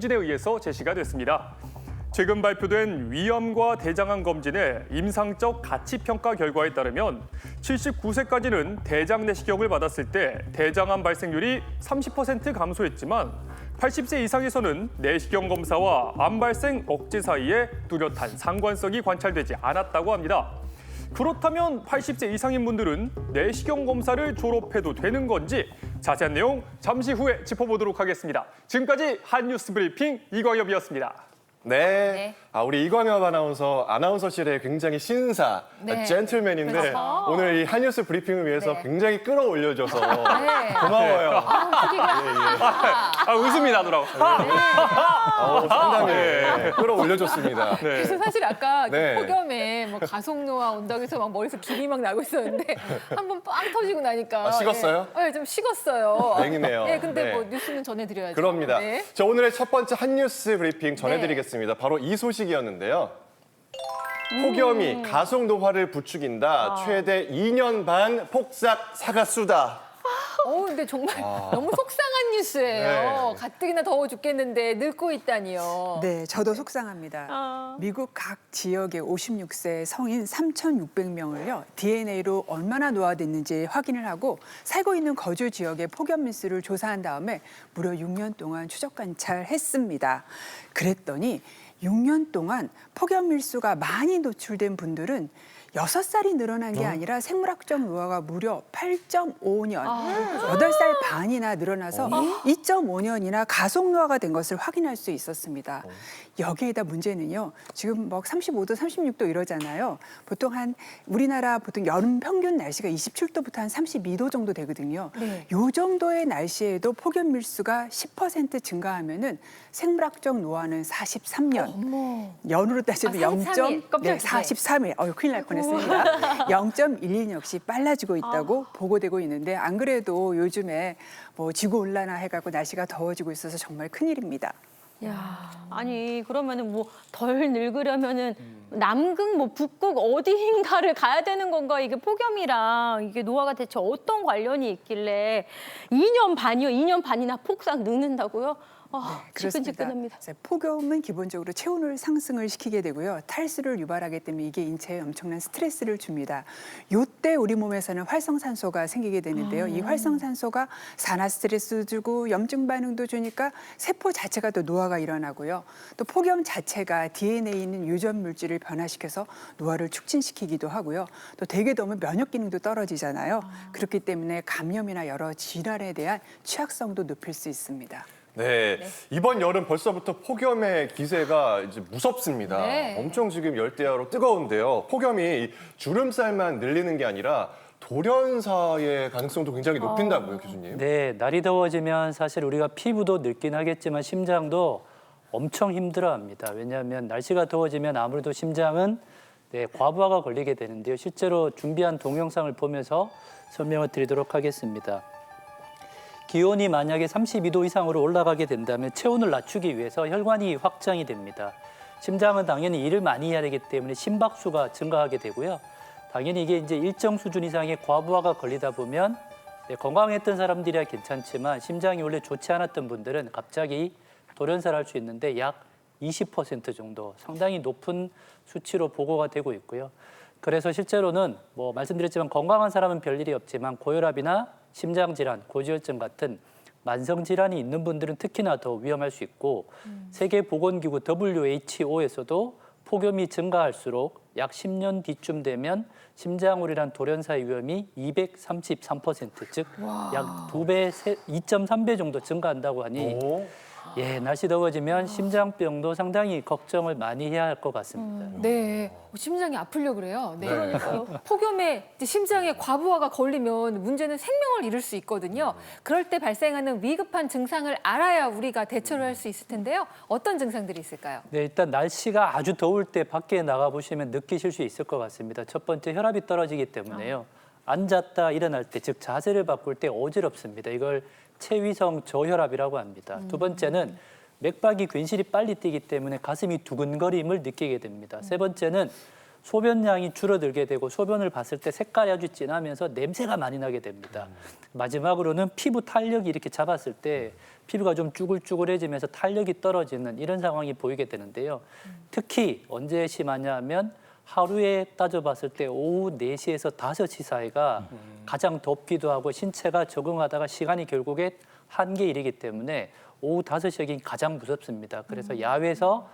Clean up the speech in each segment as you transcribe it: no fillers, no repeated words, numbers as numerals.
검진에 의해서 제시가 됐습니다. 최근 발표된 위암과 대장암 검진의 임상적 가치평가 결과에 따르면 79세까지는 대장 내시경을 받았을 때 대장암 발생률이 30% 감소했지만 80세 이상에서는 내시경 검사와 암 발생 억제 사이에 뚜렷한 상관성이 관찰되지 않았다고 합니다. 그렇다면 80세 이상인 분들은 내시경 검사를 졸업해도 되는 건지 자세한 내용 잠시 후에 짚어보도록 하겠습니다. 지금까지 한뉴스 브리핑 이광엽이었습니다. 네. 우리 이광엽 아나운서실의 굉장히 신사, 젠틀맨인데 그렇죠. 오늘 이 한뉴스 브리핑을 위해서 굉장히 끌어올려줘서 고마워요. 웃음이 나더라고. 상당히 끌어올려줬습니다. 그래서 사실 아까 네. 폭염에 뭐 가속노화 온다고 해서 막 머리에서 김이 막 나고 있었는데 한 번 빵 터지고 나니까 식었어요? 네, 좀 식었어요. 다행이네요. 네, 근데 네. 뭐 뉴스는 전해드려야죠. 그럽니다. 네. 자, 오늘의 첫 번째 한뉴스 브리핑 전해드리겠습니다. 바로 이 소식이었는데요. 폭염이 가속 노화를 부추긴다. 최대 2년 반 폭삭 사과수다. 근데 정말 너무 속상한 뉴스예요. 가뜩이나 더워 죽겠는데 늙고 있다니요. 네, 저도 속상합니다. 미국 각 지역의 56세 성인 3,600명을요, DNA로 얼마나 노화됐는지 확인을 하고 살고 있는 거주 지역의 폭염 밀수를 조사한 다음에 무려 6년 동안 추적 관찰했습니다. 그랬더니 6년 동안 폭염 밀수가 많이 노출된 분들은 6살이 늘어난 게 아니라 생물학적 노화가 무려 8.5년, 8살 반이나 늘어나서 2.5년이나 가속 노화가 된 것을 확인할 수 있었습니다. 여기에다 문제는요, 지금 막 35도, 36도 이러잖아요. 우리나라 보통 여름 평균 날씨가 27도부터 한 32도 정도 되거든요. 네. 요 정도의 날씨에도 폭염 밀수가 10% 증가하면은 생물학적 노화는 43년. 연으로 따지면 43일. 깜짝이야. 43일. 큰일 날 뻔했습니다. 0.12년 역시 빨라지고 있다고 보고되고 있는데, 안 그래도 요즘에 뭐 지구 온난화 해가지고 날씨가 더워지고 있어서 정말 큰일입니다. 아니 그러면은 뭐 덜 늙으려면은 남극 뭐 북극 어디인가를 가야 되는 건가? 이게 폭염이랑 이게 노화가 대체 어떤 관련이 있길래 2년 반이요? 2년 반이나 폭삭 늙는다고요? 지끈지끈합니다. 폭염은 기본적으로 체온을 상승을 시키게 되고요. 탈수를 유발하기 때문에 이게 인체에 엄청난 스트레스를 줍니다. 이때 우리 몸에서는 활성산소가 생기게 되는데요. 이 활성산소가 산화 스트레스 주고 염증 반응도 주니까 세포 자체가 또 노화가 일어나고요. 또 폭염 자체가 DNA에 있는 유전 물질을 변화시켜서 노화를 촉진시키기도 하고요. 또 되게 더우면 면역 기능도 떨어지잖아요. 그렇기 때문에 감염이나 여러 질환에 대한 취약성도 높일 수 있습니다. 네. 이번 여름 벌써부터 폭염의 기세가 이제 무섭습니다. 네. 엄청 지금 열대야로 뜨거운데요. 폭염이 주름살만 늘리는 게 아니라 돌연사의 가능성도 굉장히 높인다고요, 교수님? 네, 날이 더워지면 사실 우리가 피부도 늙긴 하겠지만 심장도 엄청 힘들어합니다. 왜냐하면 날씨가 더워지면 아무래도 심장은 과부하가 걸리게 되는데요. 실제로 준비한 동영상을 보면서 설명을 드리도록 하겠습니다. 기온이 만약에 32도 이상으로 올라가게 된다면 체온을 낮추기 위해서 혈관이 확장이 됩니다. 심장은 당연히 일을 많이 해야 되기 때문에 심박수가 증가하게 되고요. 당연히 이게 이제 일정 수준 이상의 과부하가 걸리다 보면 건강했던 사람들이야 괜찮지만 심장이 원래 좋지 않았던 분들은 갑자기 돌연사를 할 수 있는데 약 20% 정도 상당히 높은 수치로 보고가 되고 있고요. 그래서 실제로는 뭐 말씀드렸지만 건강한 사람은 별일이 없지만 고혈압이나 심장질환, 고지혈증 같은 만성질환이 있는 분들은 특히나 더 위험할 수 있고 세계보건기구 WHO에서도 폭염이 증가할수록 약 10년 뒤쯤 되면 심장우리란 돌연사의 위험이 233%, 즉 약 2배, 2.3배 정도 증가한다고 하니 날씨 더워지면 심장병도 상당히 걱정을 많이 해야 할 것 같습니다. 네, 심장이 아프려 그래요. 네. 폭염에 이제 심장에 과부하가 걸리면 문제는 생명을 잃을 수 있거든요. 그럴 때 발생하는 위급한 증상을 알아야 우리가 대처를 할 수 있을 텐데요. 어떤 증상들이 있을까요? 네, 일단 날씨가 아주 더울 때 밖에 나가 보시면 느끼실 수 있을 것 같습니다. 첫 번째, 혈압이 떨어지기 때문에요. 앉았다 일어날 때, 즉 자세를 바꿀 때 어지럽습니다. 이걸 체위성 저혈압이라고 합니다. 두 번째는 맥박이 괜시리 빨리 뛰기 때문에 가슴이 두근거림을 느끼게 됩니다. 세 번째는 소변량이 줄어들게 되고 소변을 봤을 때 색깔이 아주 진하면서 냄새가 많이 나게 됩니다. 마지막으로는 피부 탄력이 이렇게 잡았을 때 피부가 좀 쭈글쭈글해지면서 탄력이 떨어지는 이런 상황이 보이게 되는데요. 특히 언제 심하냐 하면 하루에 따져봤을 때 오후 4시에서 5시 사이가 가장 덥기도 하고 신체가 적응하다가 시간이 결국에 한계에 이르기 때문에 오후 5시가 가장 무섭습니다. 그래서 야외에서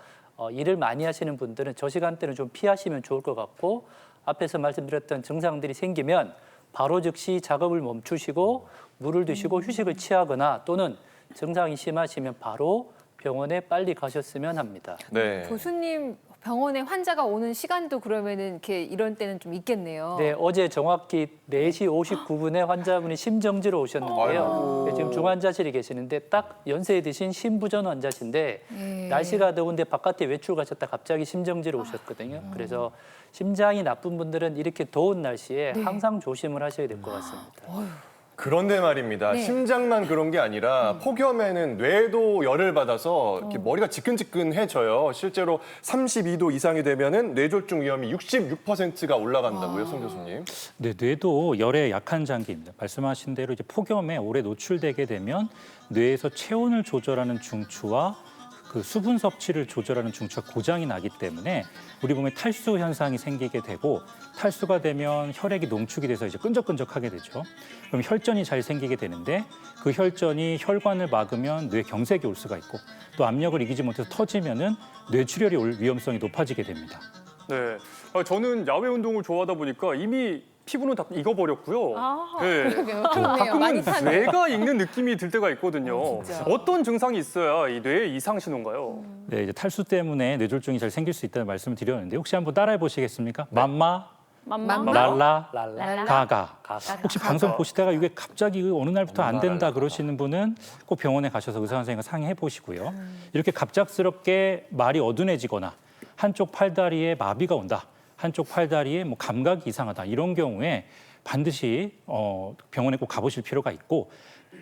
일을 많이 하시는 분들은 저 시간대는 좀 피하시면 좋을 것 같고 앞에서 말씀드렸던 증상들이 생기면 바로 즉시 작업을 멈추시고 물을 드시고 휴식을 취하거나 또는 증상이 심하시면 바로 병원에 빨리 가셨으면 합니다. 네. 교수님 병원에 환자가 오는 시간도 그러면은 이렇게 이런 때는 좀 있겠네요. 네, 어제 정확히 4시 59분에 환자분이 심정지로 오셨는데요. 네, 지금 중환자실에 계시는데 딱 연세 드신 심부전 환자신데 네. 날씨가 더운데 바깥에 외출 가셨다 갑자기 심정지로 오셨거든요. 그래서 심장이 나쁜 분들은 이렇게 더운 날씨에 항상 조심을 하셔야 될 것 같습니다. 그런데 말입니다. 네. 심장만 그런 게 아니라 폭염에는 뇌도 열을 받아서 이렇게 머리가 지끈지끈해져요. 실제로 32도 이상이 되면은 뇌졸중 위험이 66%가 올라간다고요, 송 교수님. 네, 뇌도 열에 약한 장기입니다. 말씀하신 대로 이제 폭염에 오래 노출되게 되면 뇌에서 체온을 조절하는 중추와 그 수분 섭취를 조절하는 중추가 고장이 나기 때문에 우리 몸에 탈수 현상이 생기게 되고 탈수가 되면 혈액이 농축이 돼서 이제 끈적끈적하게 되죠. 그럼 혈전이 잘 생기게 되는데 그 혈전이 혈관을 막으면 뇌 경색이 올 수가 있고 또 압력을 이기지 못해서 터지면은 뇌출혈이 올 위험성이 높아지게 됩니다. 네, 저는 야외 운동을 좋아하다 보니까 이미 피부는 다 익어버렸고요. 네. 그러게요. 그렇네요. 많이 가끔은 타네요. 뇌가 익는 느낌이 들 때가 있거든요. 진짜. 어떤 증상이 있어야 이 뇌에 이상 신호인가요? 네, 이제 탈수 때문에 뇌졸중이 잘 생길 수 있다는 말씀을 드렸는데 혹시 한번 따라해 보시겠습니까? 맘마, 맘마? 랄라, 랄라. 가가. 가가. 혹시 방송 보시다가 이게 갑자기 어느 날부터 안 된다 그러시는 분은 꼭 병원에 가셔서 의사 선생님과 상의해 보시고요. 이렇게 갑작스럽게 말이 어둔해지거나 한쪽 팔다리에 마비가 온다. 한쪽 팔다리에 뭐 감각이 이상하다. 이런 경우에 반드시 병원에 꼭 가보실 필요가 있고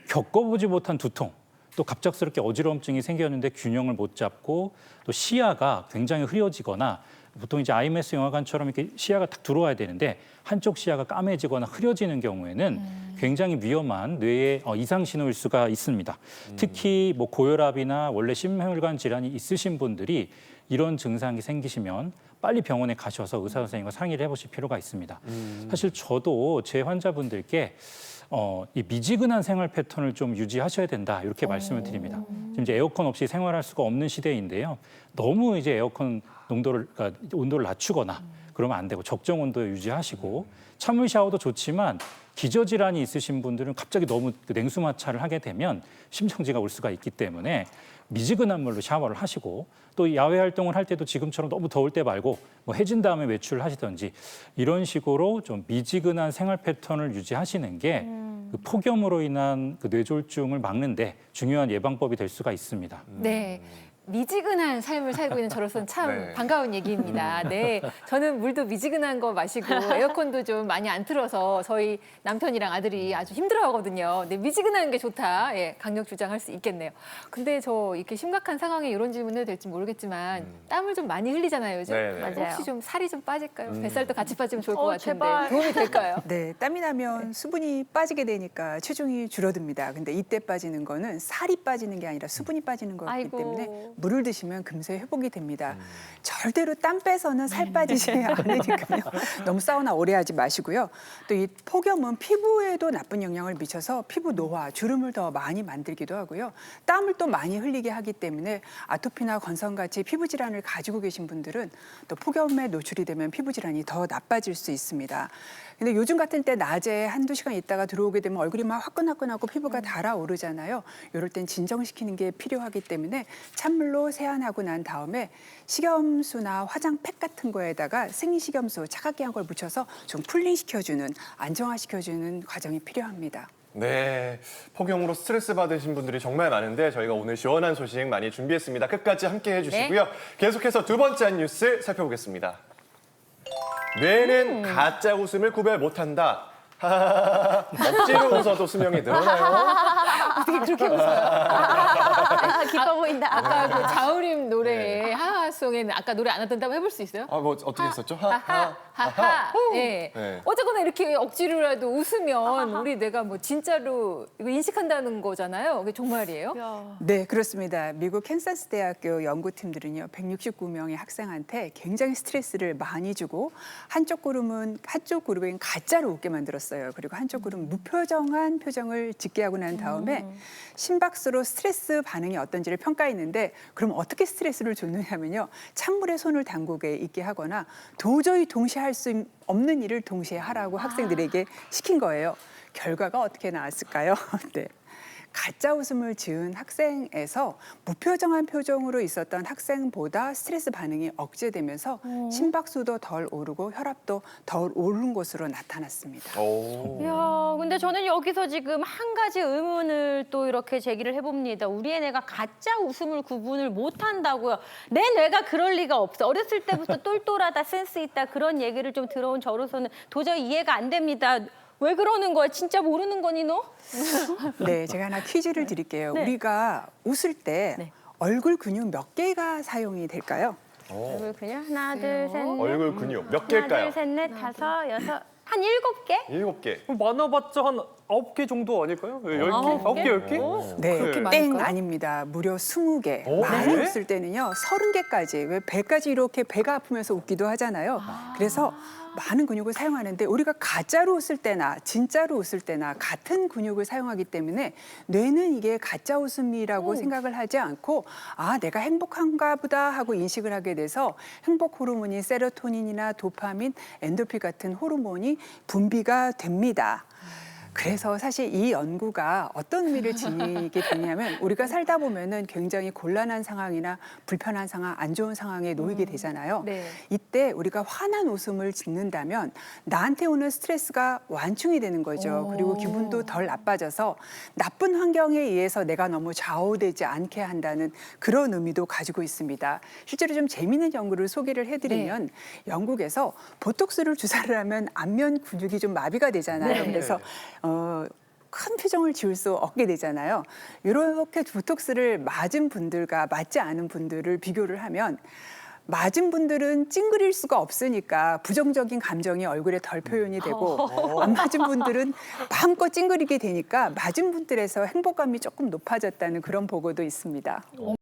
겪어보지 못한 두통, 또 갑작스럽게 어지러움증이 생겼는데 균형을 못 잡고 또 시야가 굉장히 흐려지거나 보통 이제 IMS 영화관처럼 이렇게 시야가 딱 들어와야 되는데 한쪽 시야가 까매지거나 흐려지는 경우에는 굉장히 위험한 뇌의 이상 신호일 수가 있습니다. 특히 뭐 고혈압이나 원래 심혈관 질환이 있으신 분들이 이런 증상이 생기시면 빨리 병원에 가셔서 의사 선생님과 상의를 해보실 필요가 있습니다. 사실 저도 제 환자분들께 이 미지근한 생활 패턴을 좀 유지하셔야 된다 이렇게 말씀을 드립니다. 지금 이제 에어컨 없이 생활할 수가 없는 시대인데요. 너무 이제 에어컨 그러니까 온도를 낮추거나 그러면 안 되고 적정 온도에 유지하시고 찬물 샤워도 좋지만 기저질환이 있으신 분들은 갑자기 너무 냉수 마찰을 하게 되면 심정지가 올 수가 있기 때문에 미지근한 물로 샤워를 하시고 또 야외 활동을 할 때도 지금처럼 너무 더울 때 말고 뭐 해진 다음에 외출을 하시든지 이런 식으로 좀 미지근한 생활 패턴을 유지하시는 게 그 폭염으로 인한 그 뇌졸중을 막는데 중요한 예방법이 될 수가 있습니다. 네. 미지근한 삶을 살고 있는 저로서는 참 네. 반가운 얘기입니다. 네, 저는 물도 미지근한 거 마시고 에어컨도 좀 많이 안 틀어서 저희 남편이랑 아들이 아주 힘들어하거든요. 네, 미지근한 게 좋다. 예, 강력 주장할 수 있겠네요. 근데 저 이렇게 심각한 상황에 이런 질문을 해도 될지 모르겠지만 땀을 좀 많이 흘리잖아요, 요즘. 네, 네. 맞아요. 혹시 좀 살이 좀 빠질까요? 뱃살도 같이 빠지면 좋을 것 같은데 제발. 도움이 될까요? 네, 땀이 나면 수분이 빠지게 되니까 체중이 줄어듭니다. 근데 이때 빠지는 거는 살이 빠지는 게 아니라 수분이 빠지는 거기 아이고. 때문에 물을 드시면 금세 회복이 됩니다. 절대로 땀 빼서는 살 빠지지 않으니까요. 너무 사우나 오래 하지 마시고요. 또 이 폭염은 피부에도 나쁜 영향을 미쳐서 피부 노화, 주름을 더 많이 만들기도 하고요. 땀을 또 많이 흘리게 하기 때문에 아토피나 건성같이 피부 질환을 가지고 계신 분들은 또 폭염에 노출이 되면 피부 질환이 더 나빠질 수 있습니다. 근데 요즘 같은 때 낮에 한두 시간 있다가 들어오게 되면 얼굴이 막 화끈화끈하고 피부가 달아오르잖아요. 이럴 땐 진정시키는 게 필요하기 때문에 찬물로 세안하고 난 다음에 식염수나 화장팩 같은 거에다가 생리식염수 차갑게 한 걸 묻혀서 좀 쿨링시켜주는, 안정화시켜주는 과정이 필요합니다. 네, 폭염으로 스트레스 받으신 분들이 정말 많은데 저희가 오늘 시원한 소식 많이 준비했습니다. 끝까지 함께 해주시고요. 계속해서 두 번째 뉴스 살펴보겠습니다. 뇌는 가짜 웃음을 구별 못한다. 억지로 웃어도 수명이 늘어나요. 어떻게 그렇게 웃어요? 기뻐 보인다. 아까 그 자우림 노래에 하하송에는 아까 노래 안 하던데 한번 해볼 수 있어요? 아, 뭐 어떻게 했었죠? 하하, 하하. 예. 네. 어쨌거나 이렇게 억지로라도 웃으면 우리 내가 뭐 진짜로 이거 인식한다는 거잖아요. 그게 정말이에요? 네, 그렇습니다. 미국 캔사스 대학교 연구팀들은요, 169명의 학생한테 굉장히 스트레스를 많이 주고 한쪽 그룹은 가짜로 웃게 만들었어요. 그리고 한쪽 그룹은 무표정한 표정을 짓게 하고 난 다음에 심박수로 스트레스 반응이 어떤지를 평가했는데, 그럼 어떻게 스트레스를 줬느냐면요, 찬물에 손을 담그게 있게 하거나 도저히 동시에 할 수 없는 일을 동시에 하라고 학생들에게 시킨 거예요. 결과가 어떻게 나왔을까요? 네. 가짜 웃음을 지은 학생에서 무표정한 표정으로 있었던 학생보다 스트레스 반응이 억제되면서 심박수도 덜 오르고 혈압도 덜 오른 것으로 나타났습니다. 오. 야, 근데 저는 여기서 지금 한 가지 의문을 또 이렇게 제기를 해봅니다. 우리의 뇌가 가짜 웃음을 구분을 못한다고요. 내 뇌가 그럴 리가 없어. 어렸을 때부터 똘똘하다, 센스 있다 그런 얘기를 좀 들어온 저로서는 도저히 이해가 안 됩니다. 왜 그러는 거야? 진짜 모르는 거니 너? 네, 제가 하나 퀴즈를 드릴게요. 네. 우리가 웃을 때 네. 얼굴 근육 몇 개가 사용이 될까요? 얼굴 그냥 하나, 둘, 셋, 넷. 얼굴 근육 몇 하나, 개일까요? 둘, 셋, 넷, 다섯, 여섯, 한 7개? 7개. 많아봤자 한 9개 정도 아닐까요? 10개? 아홉 9개, 개? 10개? 네, 그렇게 땡 많을까요? 아닙니다. 무려 20개. 오, 많이 네? 웃을 때는요, 30개까지. 왜 배까지 이렇게 배가 아프면서 웃기도 하잖아요. 그래서 많은 근육을 사용하는데, 우리가 가짜로 웃을 때나 진짜로 웃을 때나 같은 근육을 사용하기 때문에 뇌는 이게 가짜 웃음이라고 생각을 하지 않고, 아, 내가 행복한가 보다 하고 인식을 하게 돼서 행복 호르몬인 세로토닌이나 도파민, 엔도르핀 같은 호르몬이 분비가 됩니다. 그래서 사실 이 연구가 어떤 의미를 지니게 되냐면, 우리가 살다 보면은 굉장히 곤란한 상황이나 불편한 상황, 안 좋은 상황에 놓이게 되잖아요. 네. 이때 우리가 환한 웃음을 짓는다면 나한테 오는 스트레스가 완충이 되는 거죠. 그리고 기분도 덜 나빠져서 나쁜 환경에 의해서 내가 너무 좌우되지 않게 한다는 그런 의미도 가지고 있습니다. 실제로 좀 재미있는 연구를 소개를 해드리면, 영국에서 보톡스를 주사를 하면 안면 근육이 좀 마비가 되잖아요. 그래서 큰 표정을 지을 수 없게 되잖아요. 이렇게 보톡스를 맞은 분들과 맞지 않은 분들을 비교를 하면, 맞은 분들은 찡그릴 수가 없으니까 부정적인 감정이 얼굴에 덜 표현이 되고, 안 맞은 분들은 마음껏 찡그리게 되니까 맞은 분들에서 행복감이 조금 높아졌다는 그런 보고도 있습니다.